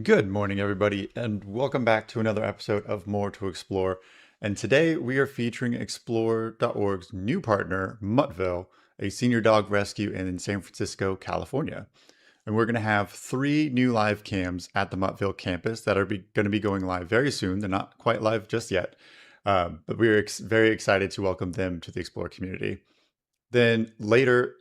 Good morning, everybody, and welcome back to another episode of More to Explore. And today we are featuring Explore.org's new partner, Muttville, a senior dog rescue in San Francisco, California. And we're going to have three new live cams at the Muttville campus that are going to be going live very soon. They're not quite live just yet, but we're very excited to welcome them to the Explore community. Then later,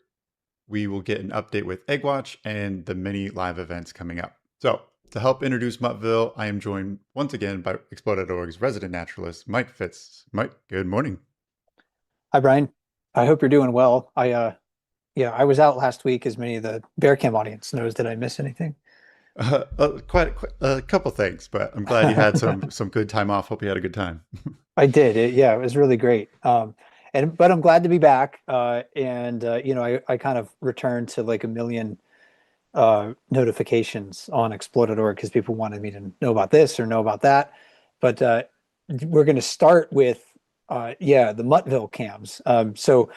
we will get an update with Egg Watch and the many live events coming up. So, to help introduce Muttville, I am joined once again by Explore.org's resident naturalist, Mike Fitz. Mike, good morning. Hi, Brian. I hope you're doing well. I was out last week, as many of the Bear Camp audience knows. Did I miss anything? Quite a couple things, but I'm glad you had some good time off. Hope you had a good time. I did. It was really great. But I'm glad to be back. I kind of returned to like a million notifications on Explore.org because people wanted me to know about this or know about that. But we're going to start with the Muttville cams. So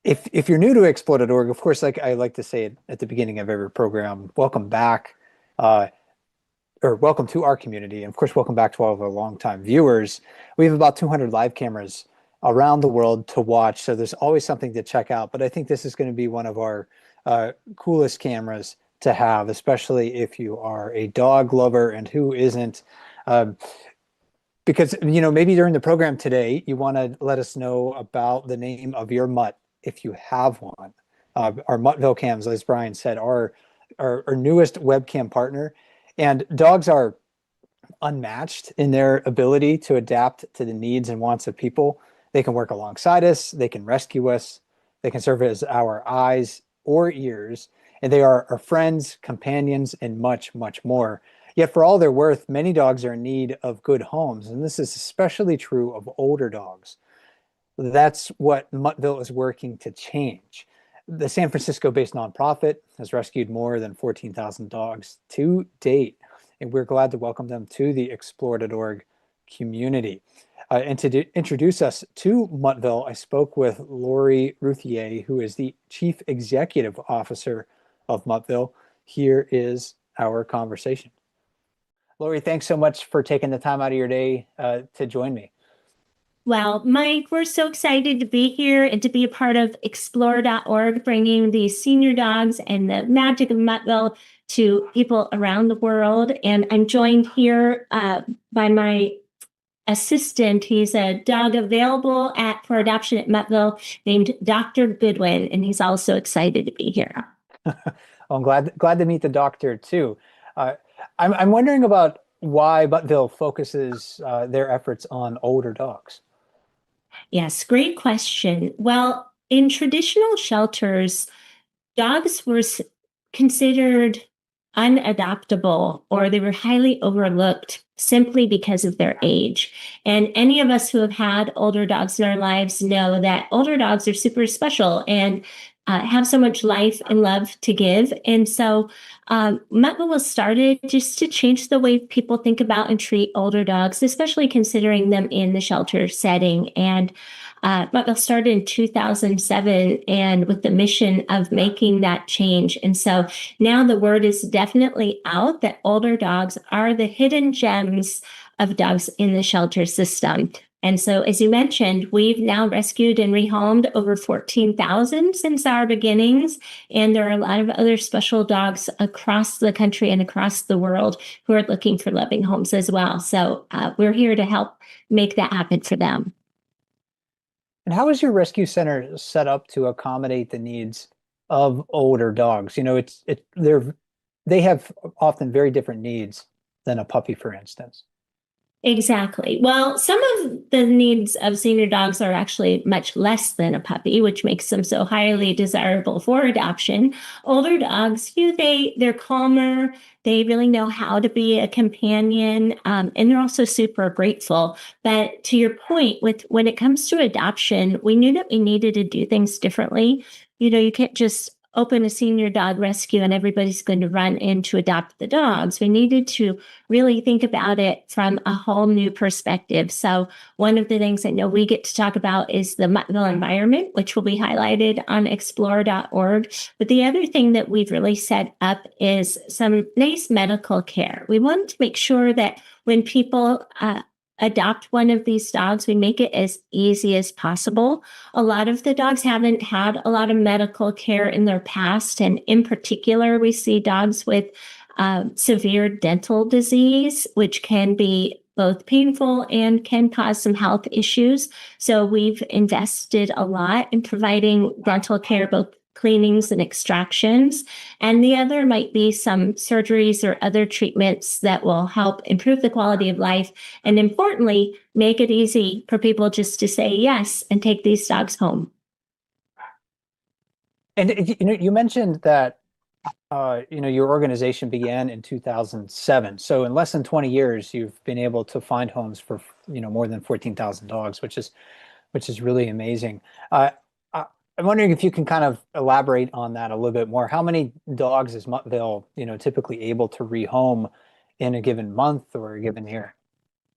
if you're new to Explore.org, of course, like I like to say it at the beginning of every program, welcome back, or welcome to our community. And of course, welcome back to all of our longtime viewers. We have about 200 live cameras around the world to watch. So there's always something to check out. But I think this is going to be one of our coolest cameras to have, especially if you are a dog lover, and who isn't. Because, maybe during the program today, you want to let us know about the name of your mutt if you have one. Our Muttville cams, as Brian said, are our newest webcam partner. And dogs are unmatched in their ability to adapt to the needs and wants of people. They can work alongside us, they can rescue us, they can serve as our eyes or ears, and they are our friends, companions, and much, much more. Yet for all their worth, many dogs are in need of good homes, and this is especially true of older dogs. That's what Muttville is working to change. The San Francisco-based nonprofit has rescued more than 14,000 dogs to date, and we're glad to welcome them to the Explore.org community. And to introduce us to Muttville, I spoke with Laurie Routhier, who is the Chief Executive Officer of Muttville. Here is our conversation. Laurie, thanks so much for taking the time out of your day to join me. Well, Mike, we're so excited to be here and to be a part of Explore.org, bringing these senior dogs and the magic of Muttville to people around the world. And I'm joined here by my assistant. He's a dog available for adoption at Muttville named Dr. Goodwin, and he's also excited to be here. I'm glad to meet the doctor too. I'm wondering about why Muttville focuses their efforts on older dogs. Yes, great question. Well, in traditional shelters, dogs were considered unadoptable, or they were highly overlooked simply because of their age. And any of us who have had older dogs in our lives know that older dogs are super special and have so much life and love to give. And so Muttville was started just to change the way people think about and treat older dogs, especially considering them in the shelter setting. And Muttville started in 2007 and with the mission of making that change. And so now the word is definitely out that older dogs are the hidden gems of dogs in the shelter system. And so, as you mentioned, we've now rescued and rehomed over 14,000 since our beginnings. And there are a lot of other special dogs across the country and across the world who are looking for loving homes as well. So we're here to help make that happen for them. And how is your rescue center set up to accommodate the needs of older dogs? They have often very different needs than a puppy, for instance. Exactly. Well, some of the needs of senior dogs are actually much less than a puppy, which makes them so highly desirable for adoption. Older dogs, they're calmer. They really know how to be a companion, and they're also super grateful. But to your point, when it comes to adoption, we knew that we needed to do things differently. You can't just open a senior dog rescue and everybody's going to run in to adopt the dogs. We needed to really think about it from a whole new perspective. So one of the things I know we get to talk about is the Muttville environment, which will be highlighted on explore.org. But the other thing that we've really set up is some nice medical care. We want to make sure that when people adopt one of these dogs, we make it as easy as possible. A lot of the dogs haven't had a lot of medical care in their past. And in particular, we see dogs with severe dental disease, which can be both painful and can cause some health issues. So we've invested a lot in providing dental care, both cleanings and extractions. And the other might be some surgeries or other treatments that will help improve the quality of life. And importantly, make it easy for people just to say yes and take these dogs home. And you mentioned that your organization began in 2007. So in less than 20 years, you've been able to find homes for more than 14,000 dogs, which is really amazing. I'm wondering if you can kind of elaborate on that a little bit more. How many dogs is Muttville, typically able to rehome in a given month or a given year?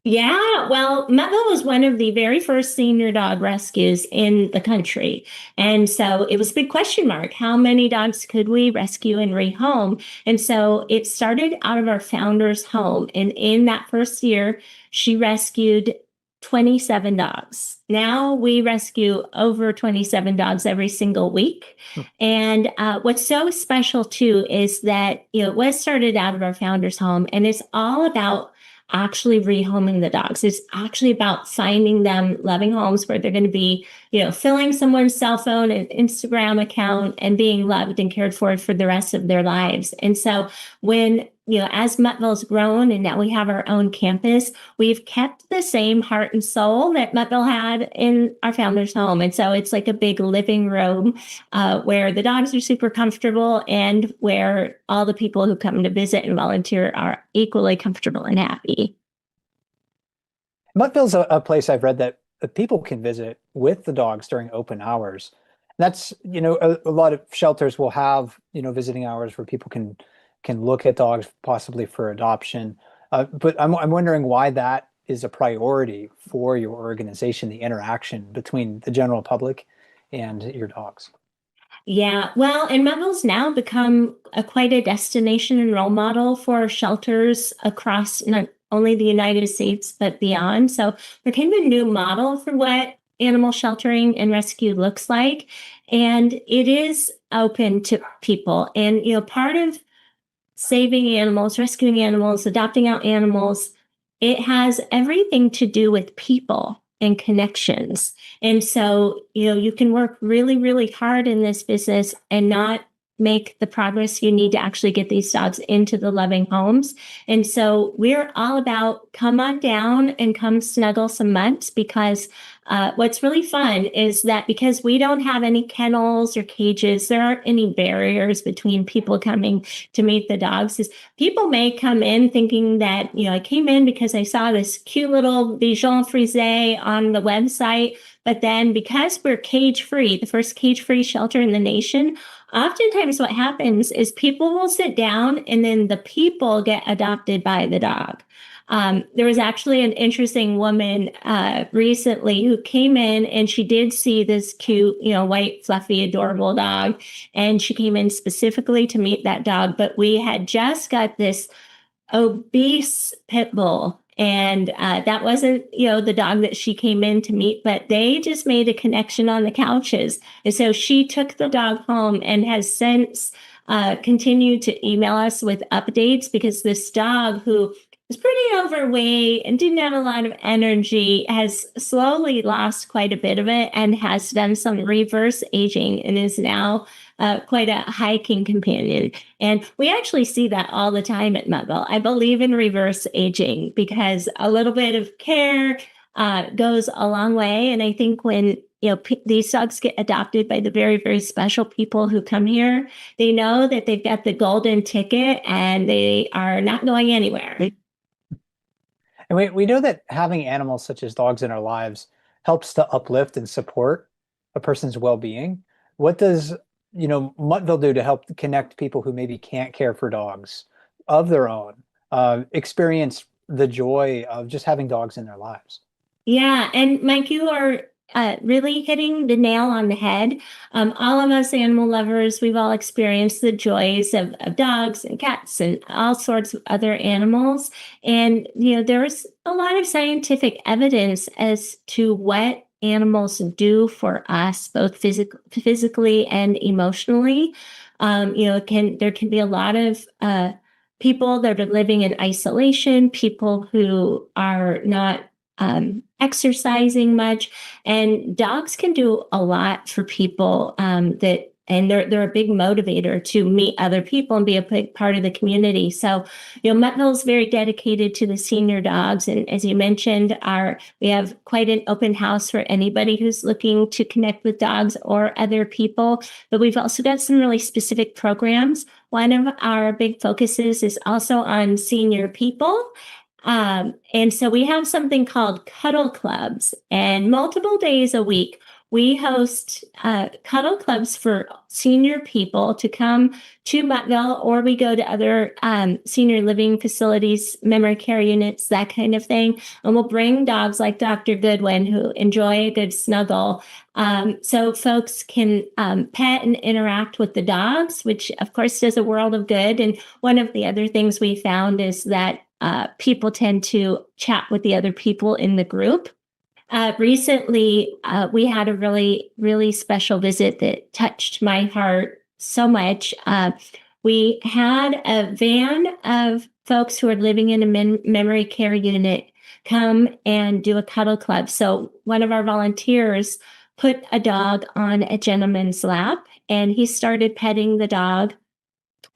Yeah, well, Muttville was one of the very first senior dog rescues in the country. And so it was a big question mark. How many dogs could we rescue and rehome? And so it started out of our founder's home. And in that first year, she rescued 27 dogs. Now we rescue over 27 dogs every single week. And what's so special too is that it was started out of our founder's home, and it's all about actually rehoming the dogs. It's actually about finding them loving homes where they're going to be, filling someone's cell phone and Instagram account and being loved and cared for the rest of their lives. And so when, as Muttville's grown and now we have our own campus, we've kept the same heart and soul that Muttville had in our founder's home. And so it's like a big living room where the dogs are super comfortable and where all the people who come to visit and volunteer are equally comfortable and happy. Muttville's a place I've read that people can visit with the dogs during open hours. That's, a lot of shelters will have, visiting hours where people can look at dogs possibly for adoption. But I'm wondering why that is a priority for your organization, the interaction between the general public and your dogs. Yeah, well, and Muttville's now become quite a destination and role model for shelters across not only the United States, but beyond. So we're kind of a new model for what animal sheltering and rescue looks like. And it is open to people. And, part of saving animals, rescuing animals, adopting out animals, it has everything to do with people and connections. And so, you can work really, really hard in this business and not make the progress you need to actually get these dogs into the loving homes. And so we're all about come on down and come snuggle some mutts, because what's really fun is that because we don't have any kennels or cages, there aren't any barriers between people coming to meet the dogs. Is people may come in thinking that, I came in because I saw this cute little Bichon Frise on the website. But then because we're cage-free, the first cage-free shelter in the nation, oftentimes what happens is people will sit down and then the people get adopted by the dog. There was actually an interesting woman recently who came in and she did see this cute, white, fluffy, adorable dog. And she came in specifically to meet that dog. But we had just got this obese pit bull. And that wasn't, the dog that she came in to meet, but they just made a connection on the couches. And so she took the dog home and has since continued to email us with updates, because this dog, who was pretty overweight and didn't have a lot of energy, has slowly lost quite a bit of it and has done some reverse aging and is now quite a hiking companion. And we actually see that all the time at Muttville. I believe in reverse aging because a little bit of care goes a long way. And I think when these dogs get adopted by the very, very special people who come here, they know that they've got the golden ticket and they are not going anywhere. And we know that having animals such as dogs in our lives helps to uplift and support a person's well-being. What does Muttville do to help connect people who maybe can't care for dogs of their own, experience the joy of just having dogs in their lives? Yeah, and Mike, you are really hitting the nail on the head. All of us animal lovers, we've all experienced the joys of dogs and cats and all sorts of other animals. And, there's a lot of scientific evidence as to what animals do for us, both physically and emotionally. There can be a lot of people that are living in isolation, people who are not exercising much, and dogs can do a lot for people and they're a big motivator to meet other people and be a big part of the community. So, Muttville is very dedicated to the senior dogs, and as you mentioned, we have quite an open house for anybody who's looking to connect with dogs or other people. But we've also got some really specific programs. One of our big focuses is also on senior people. And so we have something called cuddle clubs, and multiple days a week, we host cuddle clubs for senior people to come to Muttville, or we go to other senior living facilities, memory care units, that kind of thing. And we'll bring dogs like Dr. Goodwin who enjoy a good snuggle. So folks can pet and interact with the dogs, which of course does a world of good. And one of the other things we found is that people tend to chat with the other people in the group. Recently, we had a really, really special visit that touched my heart so much. We had a van of folks who are living in a memory care unit come and do a cuddle club. So one of our volunteers put a dog on a gentleman's lap, and he started petting the dog.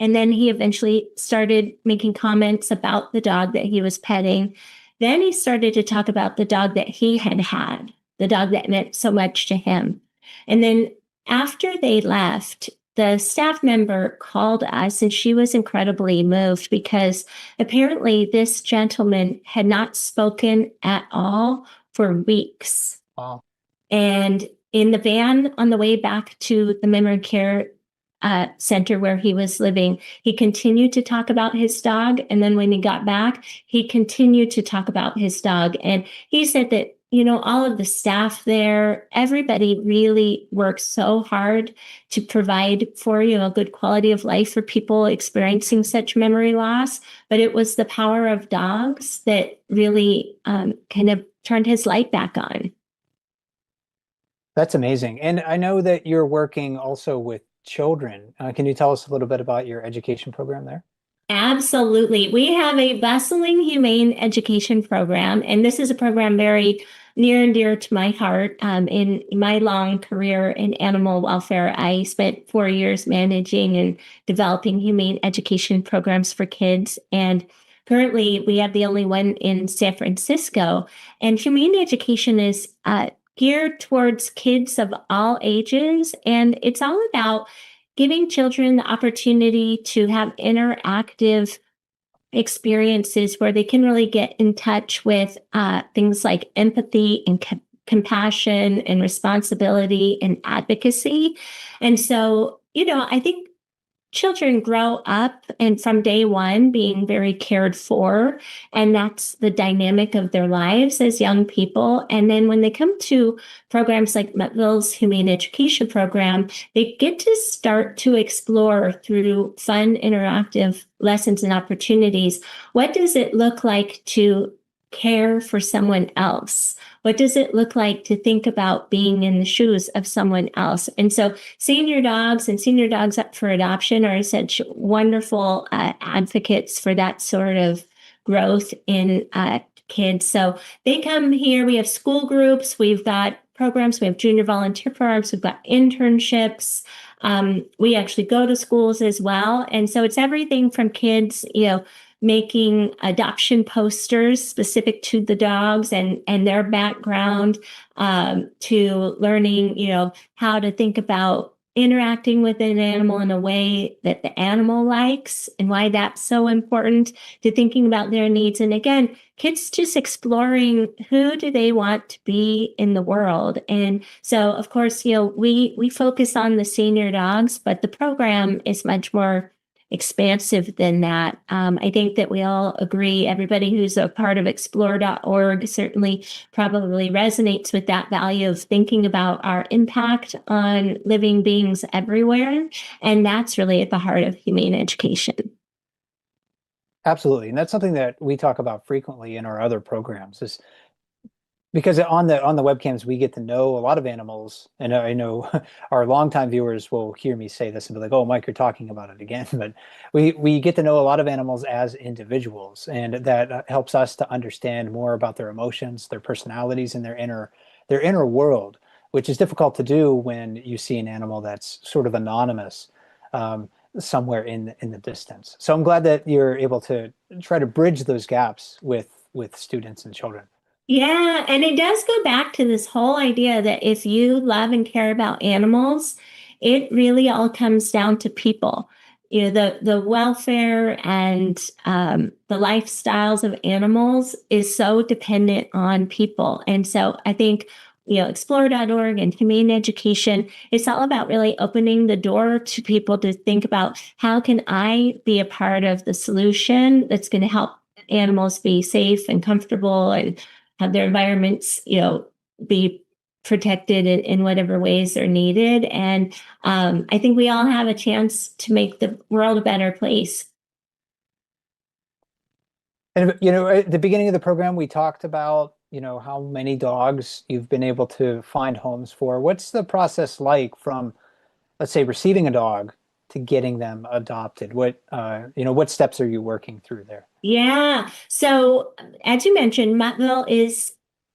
And then he eventually started making comments about the dog that he was petting. Then he started to talk about the dog that he had, the dog that meant so much to him. And then after they left, the staff member called us, and she was incredibly moved because apparently this gentleman had not spoken at all for weeks. Wow. And in the van on the way back to the memory care center where he was living, he continued to talk about his dog. And then when he got back, he continued to talk about his dog. And he said that, all of the staff there, everybody really works so hard to provide for, a good quality of life for people experiencing such memory loss. But it was the power of dogs that really kind of turned his light back on. That's amazing. And I know that you're working also with children. Can you tell us a little bit about your education program there? Absolutely. We have a bustling humane education program, and this is a program very near and dear to my heart. In my long career in animal welfare, I spent 4 years managing and developing humane education programs for kids. And currently, we have the only one in San Francisco. And humane education is geared towards kids of all ages. And it's all about giving children the opportunity to have interactive experiences where they can really get in touch with things like empathy and compassion and responsibility and advocacy. And so, I think children grow up and from day one being very cared for, and that's the dynamic of their lives as young people. And then when they come to programs like Muttville's Humane Education Program, they get to start to explore through fun, interactive lessons and opportunities. What does it look like to care for someone else? What does it look like to think about being in the shoes of someone else? And so senior dogs and senior dogs up for adoption are such wonderful advocates for that sort of growth in kids. So they come here. We have school groups. We've got programs. We have junior volunteer programs. We've got internships. We actually go to schools as well. And so it's everything from kids, making adoption posters specific to the dogs and their background, to learning, how to think about interacting with an animal in a way that the animal likes and why that's so important, to thinking about their needs. And again, kids just exploring who do they want to be in the world. And so, of course, we focus on the senior dogs, but the program is much more expansive than that. I think that we all agree, everybody who's a part of explore.org certainly probably resonates with that value of thinking about our impact on living beings everywhere. And that's really at the heart of humane education. Absolutely. And that's something that we talk about frequently in our other programs, is because on the webcams, we get to know a lot of animals. And I know our longtime viewers will hear me say this and be like, "Oh, Mike, you're talking about it again." But we get to know a lot of animals as individuals, and that helps us to understand more about their emotions, their personalities, and their inner world, which is difficult to do when you see an animal that's sort of anonymous somewhere in the distance. So I'm glad that you're able to try to bridge those gaps with students and children. Yeah, and it does go back to this whole idea that if you love and care about animals, it really all comes down to people. The welfare and the lifestyles of animals is so dependent on people. And so I think, explore.org and humane education, it's all about really opening the door to people to think about, how can I be a part of the solution that's going to help animals be safe and comfortable and have their environments, be protected in whatever ways they're needed. And I think we all have a chance to make the world a better place. And at the beginning of the program, we talked about how many dogs you've been able to find homes for. What's the process like from, let's say, receiving a dog to getting them adopted? What steps are you working through there? Yeah. So as you mentioned, Muttville is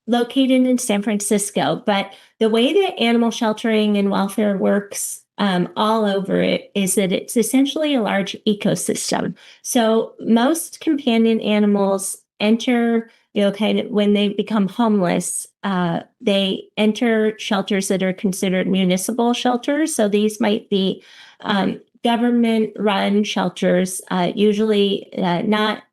located in San Francisco, but the way that animal sheltering and welfare works all over it is that it's essentially a large ecosystem. So most companion animals enter, kind of when they become homeless, they enter shelters that are considered municipal shelters. So these might be government-run shelters, usually not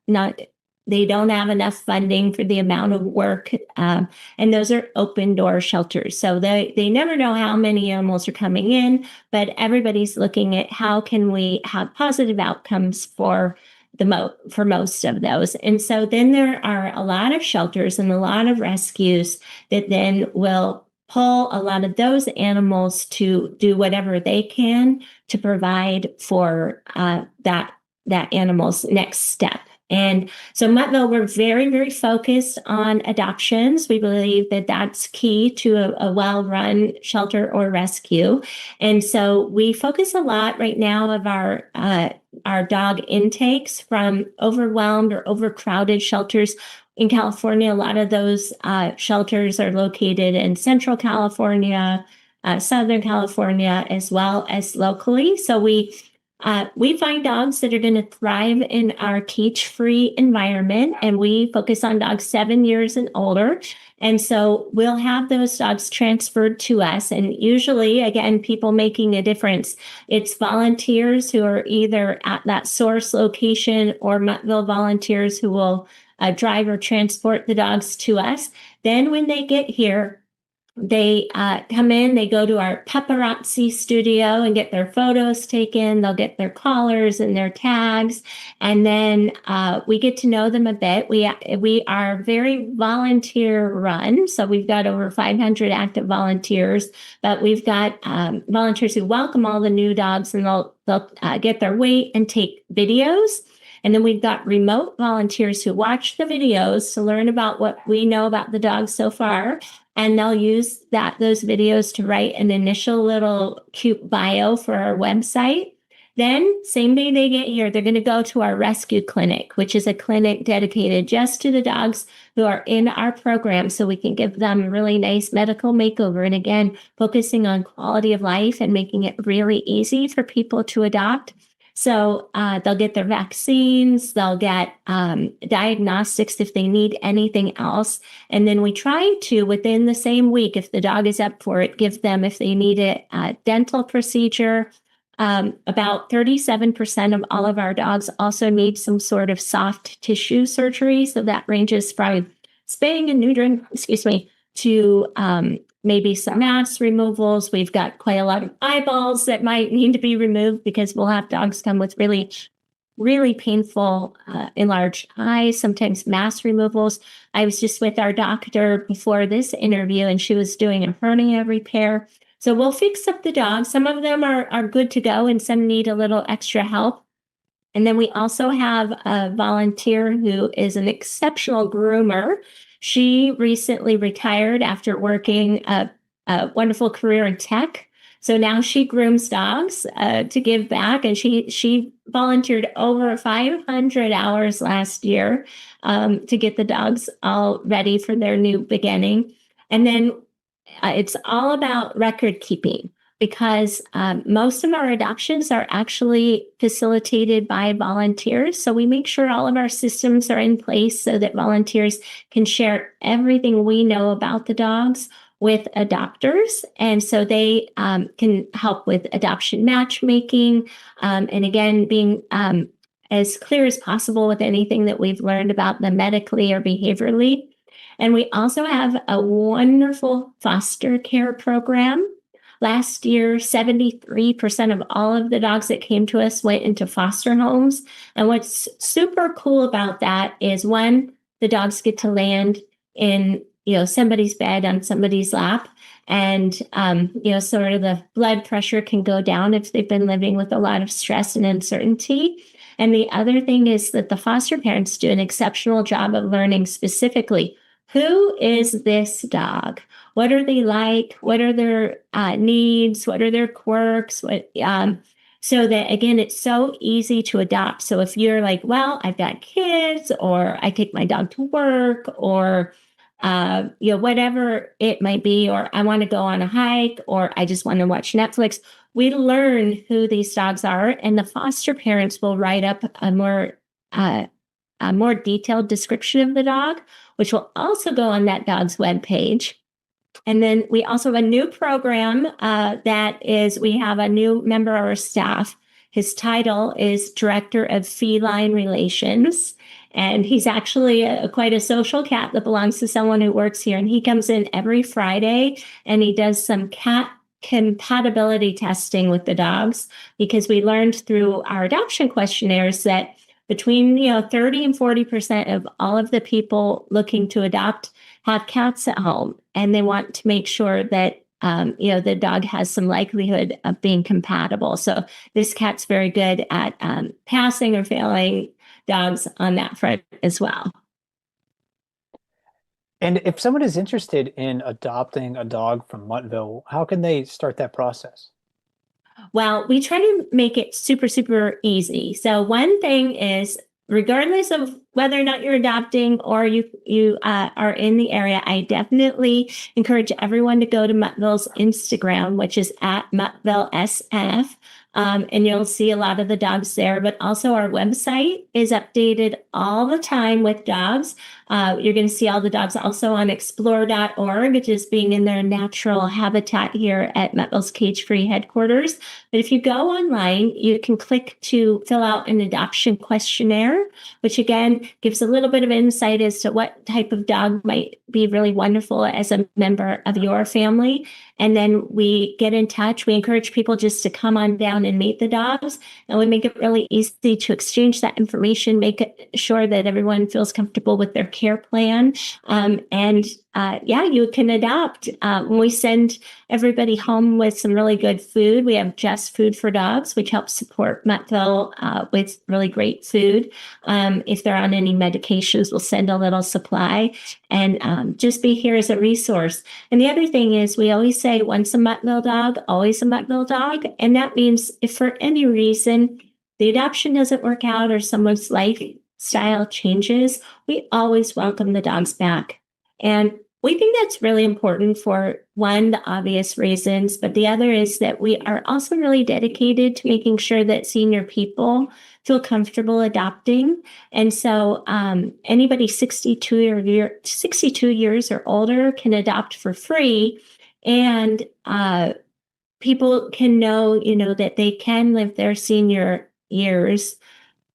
they don't have enough funding for the amount of work, and those are open door shelters. So they never know how many animals are coming in, but everybody's looking at how can we have positive outcomes for most of those. And so then there are a lot of shelters and a lot of rescues that then will pull a lot of those animals to do whatever they can to provide for that animal's next step. And so Muttville, we're very, very focused on adoptions. We believe that that's key to a well-run shelter or rescue. And so we focus a lot right now of our dog intakes from overwhelmed or overcrowded shelters. In California, a lot of those shelters are located in Central California, Southern California, as well as locally. So we find dogs that are going to thrive in our cage-free environment, and we focus on dogs 7 years and older. And so we'll have those dogs transferred to us. And usually, again, people making a difference. It's volunteers who are either at that source location or Muttville volunteers who will drive or transport the dogs to us. Then when they get here, they come in, they go to our paparazzi studio and get their photos taken. They'll get their collars and their tags. And then we get to know them a bit. We are very volunteer run. So we've got over 500 active volunteers, but we've got volunteers who welcome all the new dogs, and they'll get their weight and take videos. And then we've got remote volunteers who watch the videos to learn about what we know about the dogs so far. And they'll use those videos to write an initial little cute bio for our website. Then, same day they get here, they're going to go to our rescue clinic, which is a clinic dedicated just to the dogs who are in our program, so we can give them a really nice medical makeover. And again, focusing on quality of life and making it really easy for people to adopt. So they'll get their vaccines, they'll get diagnostics if they need anything else. And then we try to, within the same week, if the dog is up for it, give them, if they need a dental procedure. About 37% of all of our dogs also need some sort of soft tissue surgery. So that ranges from spaying and neutering, to maybe some mass removals. We've got quite a lot of eyeballs that might need to be removed because we'll have dogs come with really, really painful enlarged eyes, sometimes mass removals. I was just with our doctor before this interview, and she was doing a hernia repair. So we'll fix up the dogs. Some of them are good to go, and some need a little extra help. And then we also have a volunteer who is an exceptional groomer. She recently retired after working a wonderful career in tech. So now she grooms dogs to give back. And she volunteered over 500 hours last year to get the dogs all ready for their new beginning. And then it's all about record keeping, because most of our adoptions are actually facilitated by volunteers. So we make sure all of our systems are in place so that volunteers can share everything we know about the dogs with adopters. And so they can help with adoption matchmaking. And again, being as clear as possible with anything that we've learned about them medically or behaviorally. And we also have a wonderful foster care program. Last year, 73% of all of the dogs that came to us went into foster homes. And what's super cool about that is, one, the dogs get to land in, somebody's bed on somebody's lap. And, sort of the blood pressure can go down if they've been living with a lot of stress and uncertainty. And the other thing is that the foster parents do an exceptional job of learning specifically, who is this dog? What are they like? What are their needs? What are their quirks? So that, again, it's so easy to adopt. So if you're like, well, I've got kids, or I take my dog to work, or, whatever it might be, or I want to go on a hike, or I just want to watch Netflix, we learn who these dogs are, and the foster parents will write up a more detailed description of the dog, which will also go on that dog's webpage. And then we also have a new program we have a new member of our staff. His title is Director of Feline Relations. And he's actually quite a social cat that belongs to someone who works here. And he comes in every Friday, and he does some cat compatibility testing with the dogs, because we learned through our adoption questionnaires that between 30 and 40% of all of the people looking to adopt have cats at home, and they want to make sure that the dog has some likelihood of being compatible. So this cat's very good at passing or failing dogs on that front as well. And if someone is interested in adopting a dog from Muttville, how can they start that process? Well, we try to make it super, super easy. So one thing is, regardless of whether or not you're adopting or you are in the area, I definitely encourage everyone to go to Muttville's Instagram, which is at Muttville SF. And you'll see a lot of the dogs there, but also our website is updated all the time with dogs. You're going to see all the dogs also on explore.org, just being in their natural habitat here at Muttville's Cage-Free headquarters. But if you go online, you can click to fill out an adoption questionnaire, which again gives a little bit of insight as to what type of dog might be really wonderful as a member of your family. And then we get in touch. We encourage people just to come on down and meet the dogs. And we make it really easy to exchange that information, make sure that everyone feels comfortable with their care plan. You can adopt. We send everybody home with some really good food. We have Just Food for Dogs, which helps support Muttville with really great food. If they're on any medications, we'll send a little supply, and just be here as a resource. And the other thing is, we always say, once a Muttville dog, always a Muttville dog. And that means if for any reason the adoption doesn't work out or someone's lifestyle changes, we always welcome the dogs back. And We think that's really important for one, the obvious reasons, but the other is that we are also really dedicated to making sure that senior people feel comfortable adopting. And so anybody 62 years or older can adopt for free. And people can know, that they can live their senior years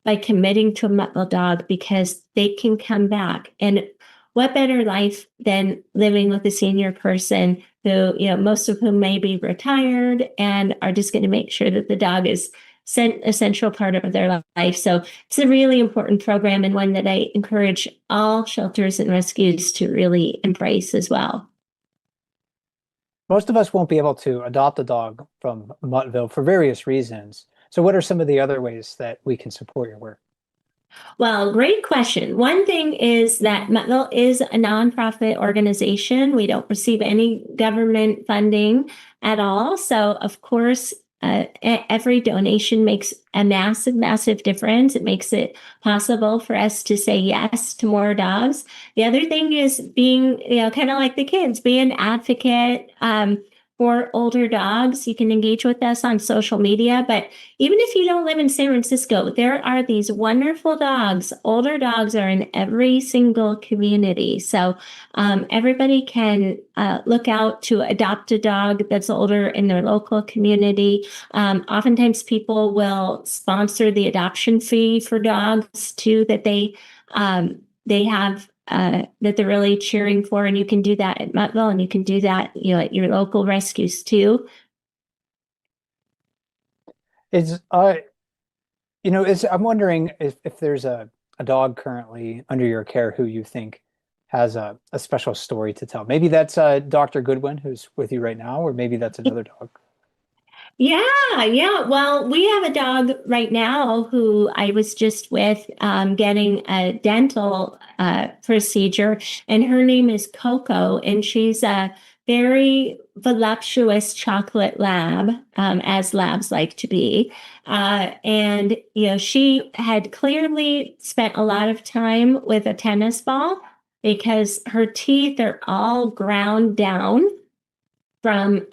by committing to a Muttville dog because they can come back. And what better life than living with a senior person who, most of whom may be retired and are just going to make sure that the dog is a central part of their life. So it's a really important program and one that I encourage all shelters and rescues to really embrace as well. Most of us won't be able to adopt a dog from Muttville for various reasons. So what are some of the other ways that we can support your work? Well, great question. One thing is that Muttville is a nonprofit organization. We don't receive any government funding at all. So, of course, every donation makes a massive, massive difference. It makes it possible for us to say yes to more dogs. The other thing is being, kind of like the kids, be an advocate for older dogs. You can engage with us on social media, but even if you don't live in San Francisco, there are these wonderful dogs. Older dogs are in every single community. So everybody can look out to adopt a dog that's older in their local community. Oftentimes people will sponsor the adoption fee for dogs too, that they have that they're really cheering for. And you can do that at Muttville, and you can do that, at your local rescues too. I'm wondering if there's a dog currently under your care who you think has a special story to tell. Maybe that's Dr. Goodwin, who's with you right now, or maybe that's another dog. Yeah. Well, we have a dog right now who I was just with getting a dental procedure, and her name is Coco, and she's a very voluptuous chocolate lab, as labs like to be. And, she had clearly spent a lot of time with a tennis ball because her teeth are all ground down from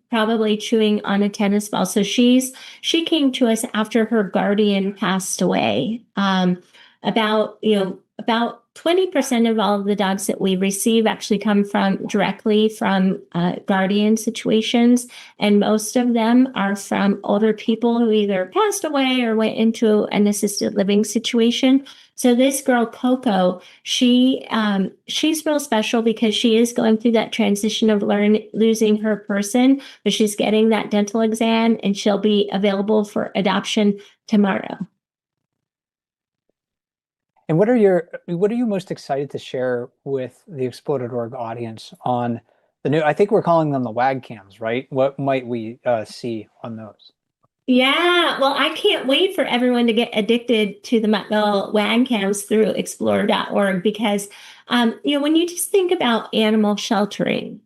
probably chewing on a tennis ball. So she came to us after her guardian passed away. About 20% of all of the dogs that we receive actually come directly from guardian situations, and most of them are from older people who either passed away or went into an assisted living situation. So this girl, Coco, she's real special because she is going through that transition of losing her person, but she's getting that dental exam, and she'll be available for adoption tomorrow. And what are you most excited to share with the Explore.org audience on the new, I think we're calling them the WAG cams, right? What might we see on those? Yeah, well, I can't wait for everyone to get addicted to the Muttville WAG cams through Explore.org because, when you just think about animal sheltering,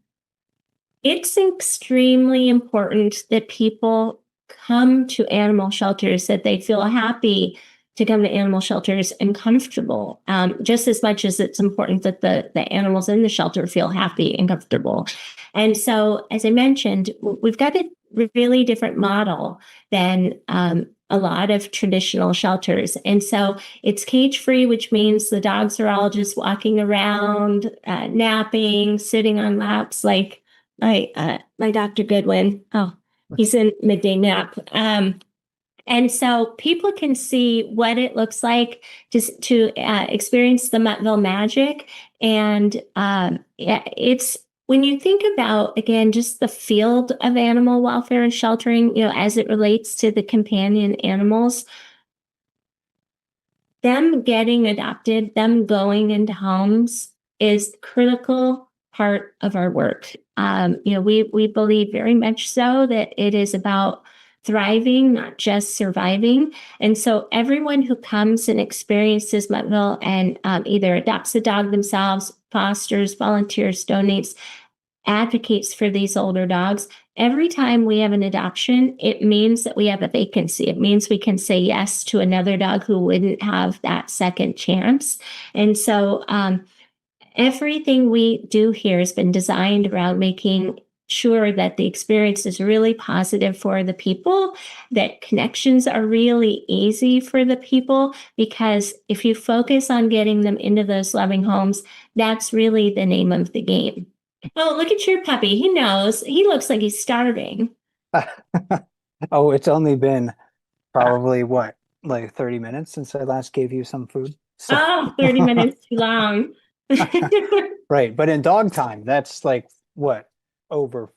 it's extremely important that people come to animal shelters, that they feel happy to come to animal shelters and comfortable, just as much as it's important that the animals in the shelter feel happy and comfortable. And so, as I mentioned, we've got a really different model than a lot of traditional shelters. And so it's cage-free, which means the dogs are all just walking around, napping, sitting on laps like my Dr. Goodwin. Oh, he's in midday nap. And so people can see what it looks like just to experience the Muttville magic. And it's when you think about, again, just the field of animal welfare and sheltering, as it relates to the companion animals, them getting adopted, them going into homes is critical part of our work. We believe very much so that it is about thriving, not just surviving. And so everyone who comes and experiences Muttville and either adopts a dog themselves, fosters, volunteers, donates, advocates for these older dogs, every time we have an adoption, it means that we have a vacancy. It means we can say yes to another dog who wouldn't have that second chance. And so, and everything we do here has been designed around making sure that the experience is really positive for the people, that connections are really easy for the people, because if you focus on getting them into those loving homes, that's really the name of the game. Oh, look at your puppy. He knows. He looks like he's starving. Oh, it's only been probably what, like 30 minutes since I last gave you some food. So, Oh, 30 minutes too long. right. But in dog time, that's like what, over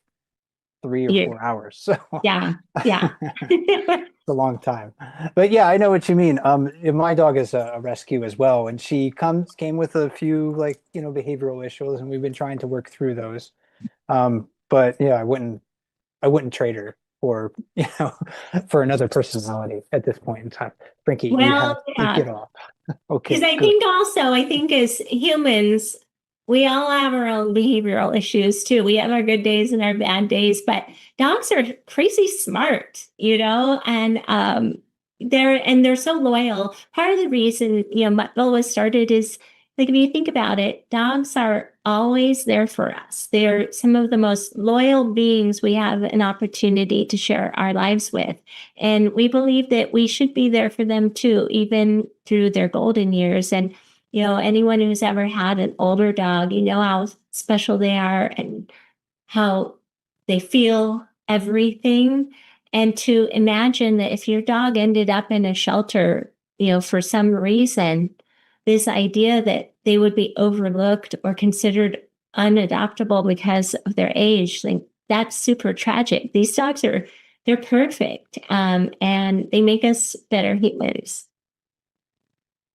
3 or 4 hours. So Yeah, yeah. it's a long time. But yeah, I know what you mean. My dog is a rescue as well, and she came with a few, like, behavioral issues, and we've been trying to work through those. But yeah, I wouldn't trade her for, for another personality at this point in time. Frankie, Well, you yeah. get off. Okay, Because good. I think as humans, we all have our own behavioral issues too. We have our good days and our bad days, but dogs are crazy smart, and they're so loyal. Part of the reason, Muttville was started is, like, if you think about it, dogs are always there for us. They're some of the most loyal beings we have an opportunity to share our lives with. And we believe that we should be there for them too, even through their golden years. And, anyone who's ever had an older dog, you know how special they are and how they feel everything. And to imagine that if your dog ended up in a shelter, for some reason, this idea that they would be overlooked or considered unadoptable because of their age, like, that's super tragic. These dogs they're perfect, and they make us better humans.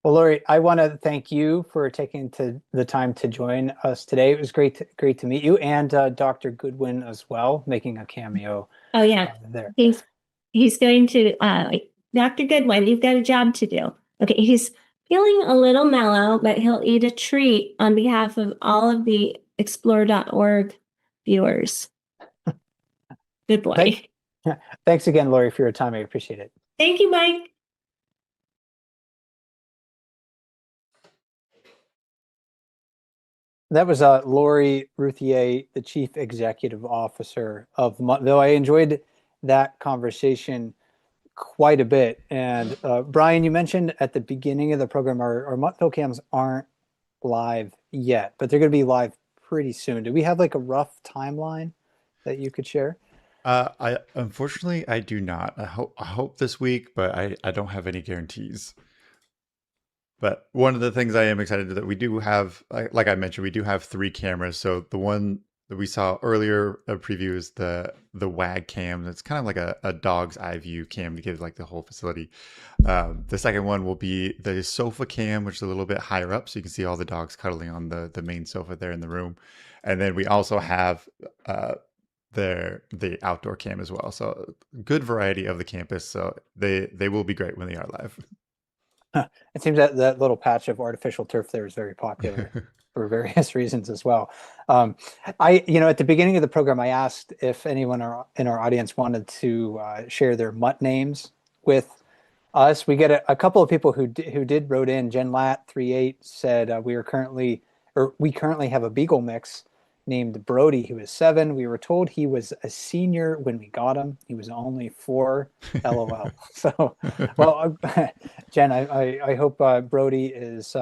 Well, Laurie, I want to thank you for taking the time to join us today. It was great to meet you, and Dr. Goodwin as well, making a cameo Oh yeah, there. he's going to Dr. Goodwin. You've got a job to do. Okay, he's feeling a little mellow, but he'll eat a treat on behalf of all of the explore.org viewers. Good boy. Thanks again, Laurie, for your time. I appreciate it. Thank you, Mike. That was Laurie Routhier, the Chief Executive Officer of Muttville. I enjoyed that conversation quite a bit. And Brian, you mentioned at the beginning of the program, our Muttville cams aren't live yet, but they're going to be live pretty soon. Do we have like a rough timeline that you could share? I unfortunately I do not. I hope this week, but I don't have any guarantees. But one of the things I am excited that we do have, like I mentioned, we do have 3 cameras. So the one that we saw earlier, a preview, is the WAG cam. It's kind of like a dog's eye view cam to give like the whole facility. The second one will be the sofa cam, which is a little bit higher up, so you can see all the dogs cuddling on the main sofa there in the room. And then we also have the outdoor cam as well. So good variety of the campus. So they will be great when they are live. It seems that that little patch of artificial turf there is very popular for various reasons as well. At the beginning of the program, I asked if anyone in our audience wanted to share their mutt names with us. We get a couple of people who did wrote in. Jen Lat 38 said we currently have a beagle mix named Brody, who is 7. We were told he was a senior when we got him. He was only 4. LOL. So, well, Jen, I hope Brody is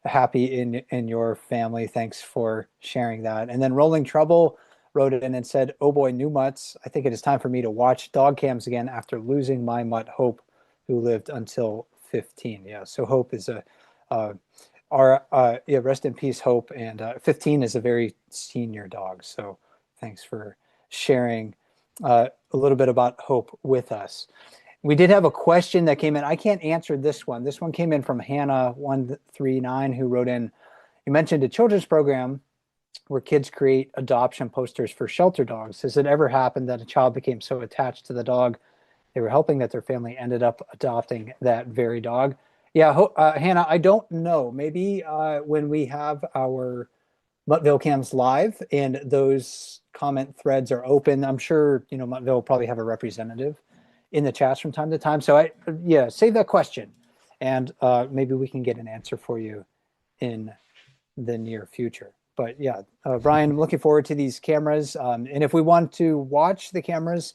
happy in your family. Thanks for sharing that. And then Rolling Trouble wrote it in and said, "Oh boy, new mutts. I think it is time for me to watch dog cams again after losing my mutt Hope, who lived until 15." Yeah, so Hope is rest in peace, Hope. And 15 is a very senior dog. So thanks for sharing a little bit about Hope with us. We did have a question that came in. I can't answer this one. This one came in from Hannah139, who wrote in, "You mentioned a children's program where kids create adoption posters for shelter dogs. Has it ever happened that a child became so attached to the dog they were helping that their family ended up adopting that very dog?" Yeah, Hannah, I don't know. Maybe when we have our Muttville cams live and those comment threads are open, I'm sure Muttville will probably have a representative in the chats from time to time. So save that question, and maybe we can get an answer for you in the near future. But yeah, Brian, I'm looking forward to these cameras. And if we want to watch the cameras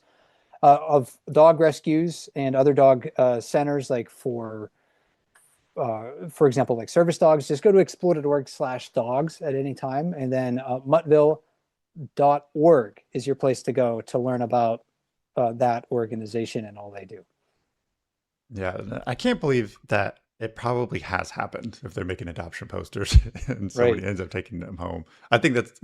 of dog rescues and other dog centers, like for example, like service dogs, just go to explore.org/dogs at any time. And then Muttville.org is your place to go to learn about that organization and all they do. Yeah, I can't believe that it probably has happened if they're making adoption posters and somebody Right. ends up taking them home. I think that's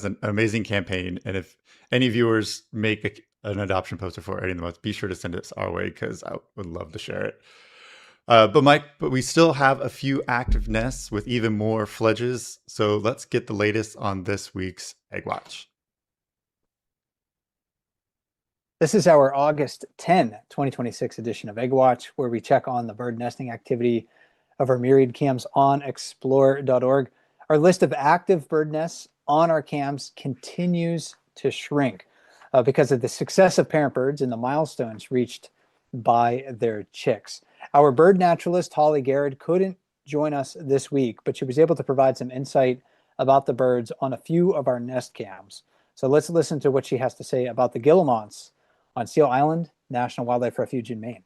an amazing campaign. And if any viewers make an adoption poster for Eddie in the Month, be sure to send it our way because I would love to share it. But we still have a few active nests with even more fledges. So let's get the latest on this week's Egg Watch. This is our August 10, 2026 edition of Egg Watch, where we check on the bird nesting activity of our myriad cams on explore.org. Our list of active bird nests on our cams continues to shrink because of the success of parent birds and the milestones reached by their chicks. Our bird naturalist, Holly Garrett, couldn't join us this week, but she was able to provide some insight about the birds on a few of our nest cams. So let's listen to what she has to say about the guillemots on Seal Island National Wildlife Refuge in Maine.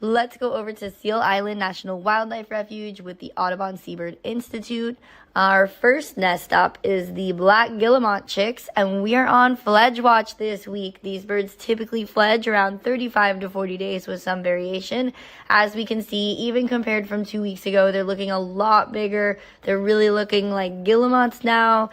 Let's go over to Seal Island National Wildlife Refuge with the Audubon Seabird Institute. Our first nest stop is the black guillemot chicks, and we are on fledge watch this week. These birds typically fledge around 35 to 40 days with some variation. As we can see, even compared from 2 weeks ago, they're looking a lot bigger. They're really looking like guillemots now.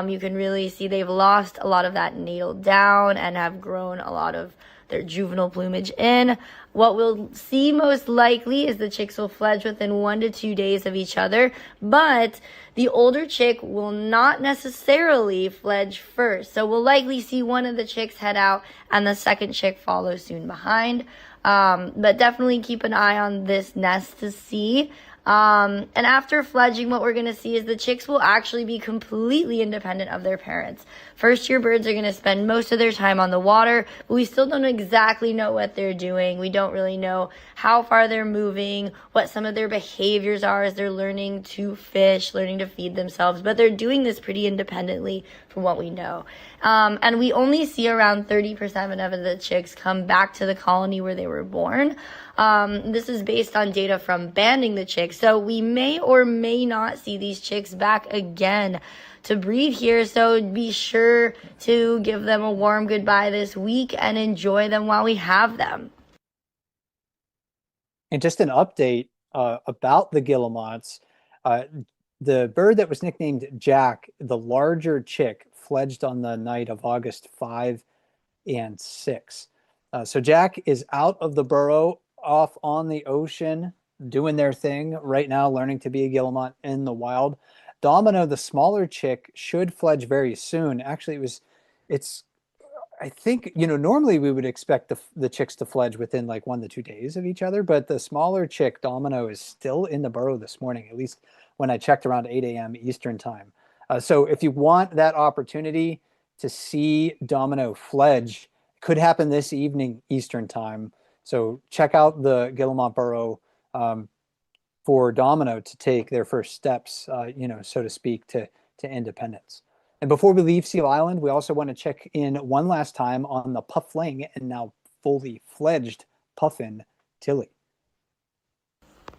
You can really see they've lost a lot of that natal down and have grown a lot of their juvenile plumage in. What we'll see most likely is the chicks will fledge within 1 to 2 days of each other, but the older chick will not necessarily fledge first. So we'll likely see one of the chicks head out and the second chick follow soon behind. But definitely keep an eye on this nest to see. And after fledging, what we're going to see is the chicks will actually be completely independent of their parents. First-year birds are going to spend most of their time on the water, but we still don't exactly know what they're doing. We don't really know how far they're moving, what some of their behaviors are as they're learning to fish, learning to feed themselves, but they're doing this pretty independently from what we know. And we only see around 30% of the chicks come back to the colony where they were born. This is based on data from banding the chicks. So we may or may not see these chicks back again to breed here. So be sure to give them a warm goodbye this week and enjoy them while we have them. And just an update about the guillemots. The bird that was nicknamed Jack, the larger chick, fledged on the night of August 5 and 6. So Jack is out of the burrow, off on the ocean, doing their thing right now, learning to be a guillemot in the wild. Domino, the smaller chick, should fledge very soon. Actually, I think, normally we would expect the chicks to fledge within like 1 to 2 days of each other, but the smaller chick, Domino, is still in the burrow this morning, at least when I checked around 8 a.m. Eastern time. So if you want that opportunity to see Domino fledge, it could happen this evening Eastern time. So check out the guillemot burrow for Domino to take their first steps, so to speak, to independence. And before we leave Seal Island, we also want to check in one last time on the puffling and now fully fledged puffin, Tilly.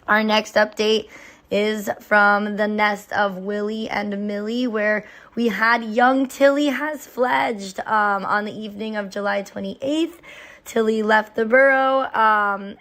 Our next update is from the nest of Willie and Millie, where we had young Tilly has fledged on the evening of July 28th. Tilly left the burrow.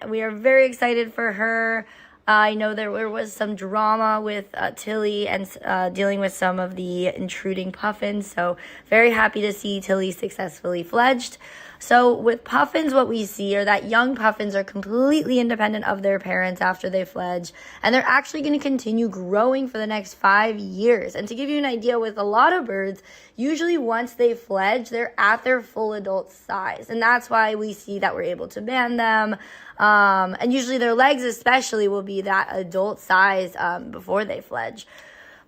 We are very excited for her. I know there was some drama with Tilly and dealing with some of the intruding puffins, so very happy to see Tilly successfully fledged. So with puffins, what we see are that young puffins are completely independent of their parents after they fledge, and they're actually going to continue growing for the next 5 years. And to give you an idea, with a lot of birds, usually once they fledge, they're at their full adult size, and that's why we see that we're able to band them. And usually their legs especially will be that adult size before they fledge.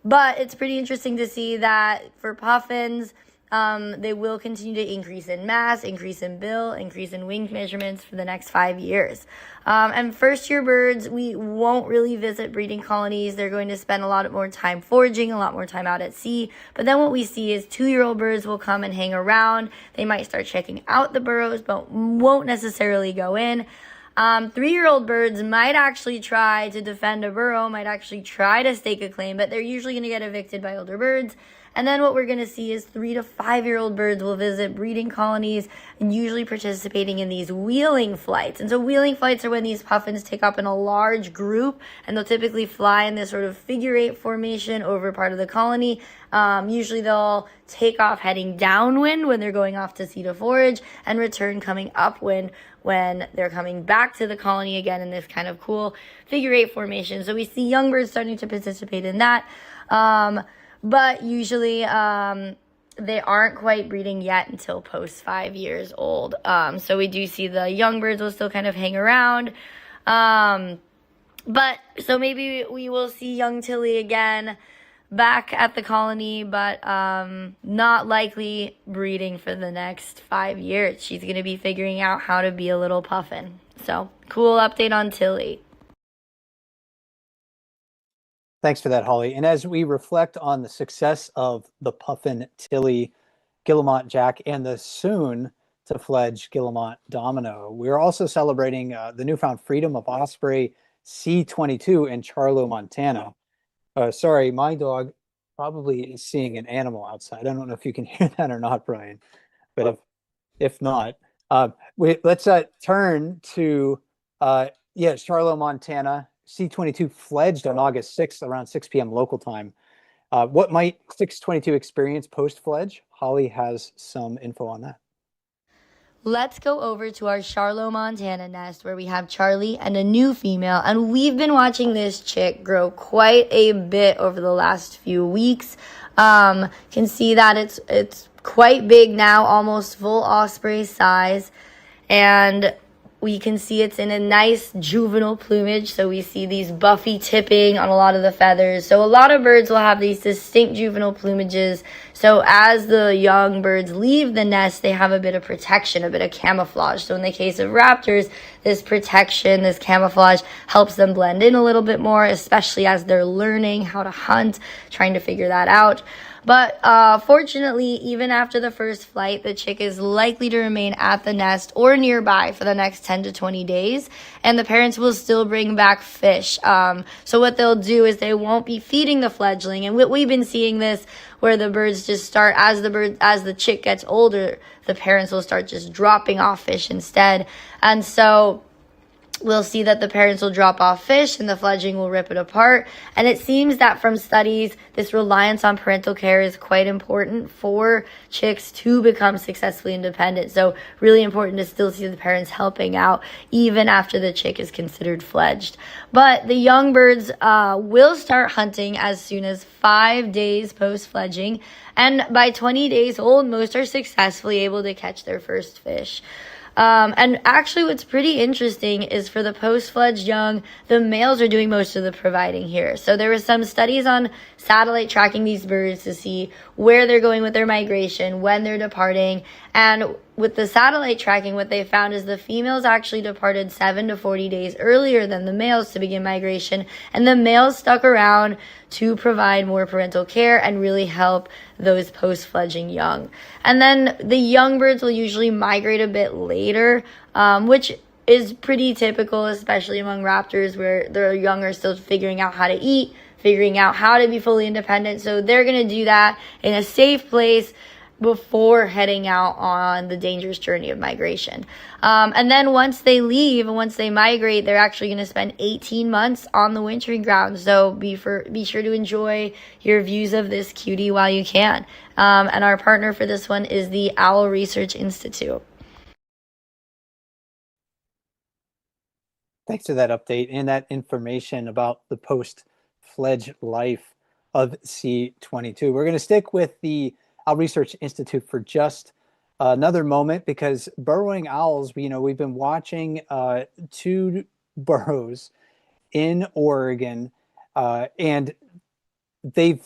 But it's pretty interesting to see that for puffins, they will continue to increase in mass, increase in bill, increase in wing measurements for the next 5 years. And first-year birds, we won't really visit breeding colonies. They're going to spend a lot more time foraging, a lot more time out at sea. But then what we see is 2-year-old birds will come and hang around. They might start checking out the burrows, but won't necessarily go in. 3-year-old birds might actually try to defend a burrow, might actually try to stake a claim, but they're usually going to get evicted by older birds. And then what we're going to see is 3 to 5-year-old birds will visit breeding colonies and usually participating in these wheeling flights. And so wheeling flights are when these puffins take up in a large group, and they'll typically fly in this sort of figure-8 formation over part of the colony. Usually they'll take off heading downwind when they're going off to sea to forage, and return coming upwind when they're coming back to the colony again in this kind of cool figure-8 formation. So we see young birds starting to participate in that. But usually they aren't quite breeding yet until post 5 years old. So we do see the young birds will still kind of hang around. But so maybe we will see young Tilly again back at the colony, but not likely breeding for the next 5 years. She's going to be figuring out how to be a little puffin. So cool update on Tilly. Thanks for that, Holly. And as we reflect on the success of the puffin Tilly, Guillemot Jack, and the soon to fledge Guillemot Domino, we're also celebrating the newfound freedom of Osprey C22 in Charlo, Montana. Sorry, my dog probably is seeing an animal outside. I don't know if you can hear that or not, Brian, but if not, let's turn to Charlo, Montana. C22 fledged on August 6th around 6 p.m. local time. What might 622 experience post-fledge? Holly has some info on that. Let's go over to our Charlo, Montana nest where we have Charlie and a new female. And we've been watching this chick grow quite a bit over the last few weeks. Can see that it's quite big now, almost full osprey size. And we can see it's in a nice juvenile plumage, so we see these buffy tipping on a lot of the feathers. So a lot of birds will have these distinct juvenile plumages. So as the young birds leave the nest, they have a bit of protection, a bit of camouflage. So in the case of raptors, this protection, this camouflage helps them blend in a little bit more, especially as they're learning how to hunt, trying to figure that out. But fortunately, even after the first flight, the chick is likely to remain at the nest or nearby for the next 10 to 20 days, and the parents will still bring back fish. So what they'll do is they won't be feeding the fledgling, and we've been seeing this where the birds just start, as the chick gets older, the parents will start just dropping off fish instead. And so we'll see that the parents will drop off fish and the fledgling will rip it apart. And it seems that from studies, this reliance on parental care is quite important for chicks to become successfully independent. So really important to still see the parents helping out even after the chick is considered fledged. But the young birds will start hunting as soon as 5 days post-fledging. And by 20 days old, most are successfully able to catch their first fish. And actually what's pretty interesting is for the post-fledged young, the males are doing most of the providing here. So there were some studies on satellite tracking these birds to see where they're going with their migration, when they're departing. And with the satellite tracking, what they found is the females actually departed 7 to 40 days earlier than the males to begin migration. And the males stuck around to provide more parental care and really help those post-fledging young. And then the young birds will usually migrate a bit later, which is pretty typical, especially among raptors where the young are still figuring out how to eat, figuring out how to be fully independent. So they're going to do that in a safe place before heading out on the dangerous journey of migration. And then once they leave and once they migrate, they're actually going to spend 18 months on the wintering ground. So be sure to enjoy your views of this cutie while you can. And our partner for this one is the Owl Research Institute. Thanks for that update and that information about the post-fledge life of C22. We're going to stick with the Owl Research Institute for just another moment because burrowing owls, we've been watching 2 burrows in Oregon and they've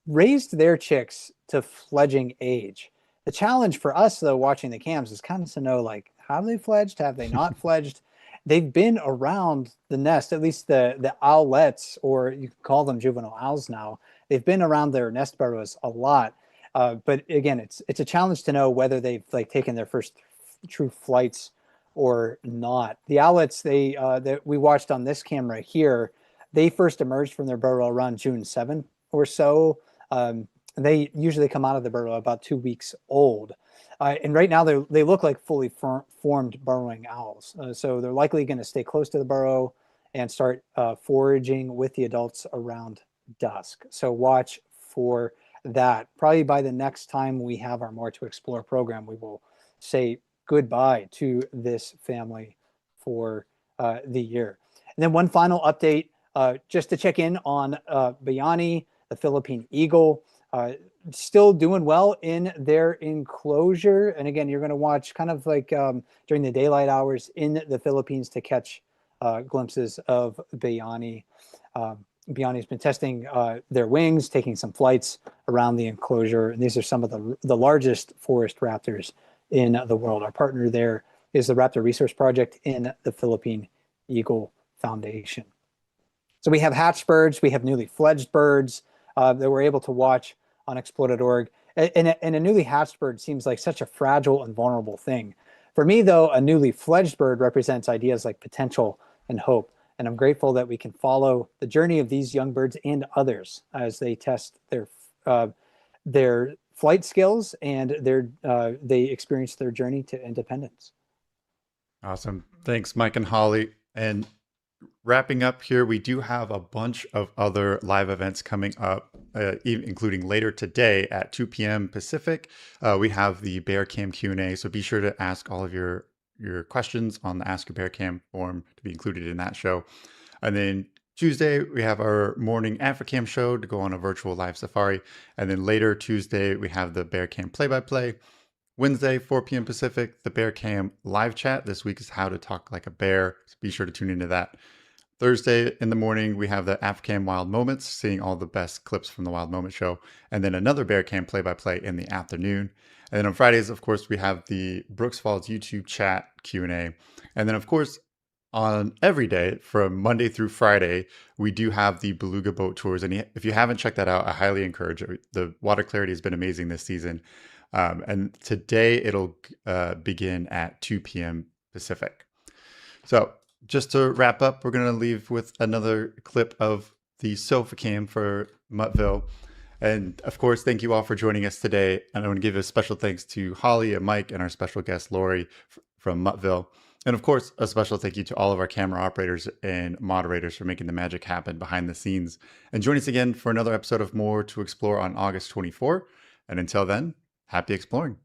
raised their chicks to fledging age. The challenge for us, though, watching the cams is kind of to know, like, have they fledged? Have they not fledged? They've been around the nest, at least the owlets, or you can call them juvenile owls now. They've been around their nest burrows a lot. But again, it's a challenge to know whether they've like taken their first true flights or not. The owlets that we watched on this camera here, they first emerged from their burrow around June 7th or so. They usually come out of the burrow about 2 weeks old. And right now they look like fully formed burrowing owls. So they're likely going to stay close to the burrow and start foraging with the adults around dusk. So watch for that. Probably by the next time we have our More to Explore program, we will say goodbye to this family for the year. And then one final update, just to check in on Bayani, the Philippine eagle. Still doing well in their enclosure. And again, you're going to watch kind of like during the daylight hours in the Philippines to catch glimpses of Bayani. Bayani's been testing their wings, taking some flights around the enclosure. And these are some of the largest forest raptors in the world. Our partner there is the Raptor Resource Project in the Philippine Eagle Foundation. So we have hatched birds, we have newly fledged birds that we're able to watch on explore.org. And a newly hatched bird seems like such a fragile and vulnerable thing. For me, though, a newly fledged bird represents ideas like potential and hope. And I'm grateful that we can follow the journey of these young birds and others as they test their flight skills and they experience their journey to independence. Awesome. Thanks, Mike and Holly. And wrapping up here, we do have a bunch of other live events coming up, including later today at 2 p.m. Pacific. We have the Bear Cam Q&A, so be sure to ask all of your questions on the Ask a Bear Cam form to be included in that show. And then Tuesday, we have our morning AfriCam show to go on a virtual live safari. And then later Tuesday, we have the Bear Cam play-by-play. Wednesday, 4 p.m. Pacific, the Bear Cam live chat. This week is how to talk like a bear, so be sure to tune into that. Thursday in the morning, we have the AfriCam Wild Moments, seeing all the best clips from the Wild Moment show, and then another Bear Cam play-by-play in the afternoon. And then on Fridays, of course, we have the Brooks Falls YouTube chat Q&A. And then, of course, on every day from Monday through Friday, we do have the Beluga boat tours. And if you haven't checked that out, I highly encourage it. The water clarity has been amazing this season. And today it'll begin at 2 p.m. Pacific. So just to wrap up, we're going to leave with another clip of the sofa cam for Muttville. And of course, thank you all for joining us today. And I want to give a special thanks to Holly and Mike and our special guest, Laurie from Muttville. And of course, a special thank you to all of our camera operators and moderators for making the magic happen behind the scenes. And join us again for another episode of More to Explore on August 24. And until then, happy exploring.